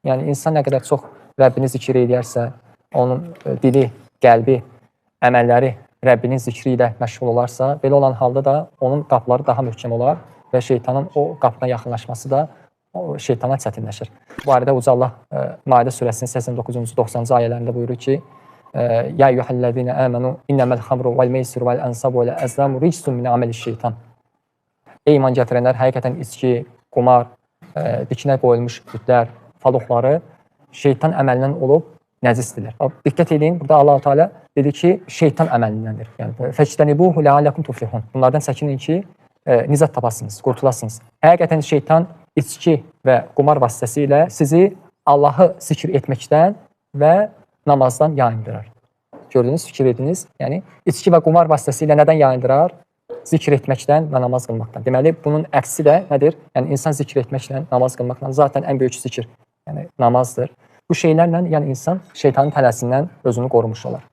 Yəni insan nə qədər çox Rəbbini zikr edərsə, onun dili, qəlbi, əməlləri Rəbbinin zikri ilə məşğul olarsa, belə olan halda da onun qapıları daha möhkəm olar və şeytanın o qapına yaxınlaşması da şeytana çətinləşir. Bu barədə Uca Allah Maidə surəsinin 89-cu 90-cı ayələrində buyurur ki: "Ya eyyuhellezine amenu innamal xamru vel meysir vel ansabu vel azlamu rijsun min ameliş şeytan." Ey iman gətirənlər, həqiqətən içki, qumar, dikinə qoyulmuş bütlər, faloxları şeytan əməlindən olub nəcisdir. Diqqət edin, burada Allah Teala dedi ki, şeytan əməlindəndir. Yəni fectenibuhu leallekum tuflihun. Bunlardan çəkinin ki, nizat tapasınız, qurtulasınız. Həqiqətən şeytan içki və qumar vasitəsilə sizi Allahı zikr etməkdən və namazdan yayındırır. Gördünüz, fikir ediniz. Yəni içki və qumar vasitəsilə nədən yayındırar? Zikr etməkdən və namaz qılmaqdan. Deməli, bunun əksi də nədir? Yəni insan zikr etməklə, namaz qılmaqla zaten ən böyük zikr, yəni namazdır. Bu şeylərlə yəni insan şeytanın tələsindən özünü qorumuş olar.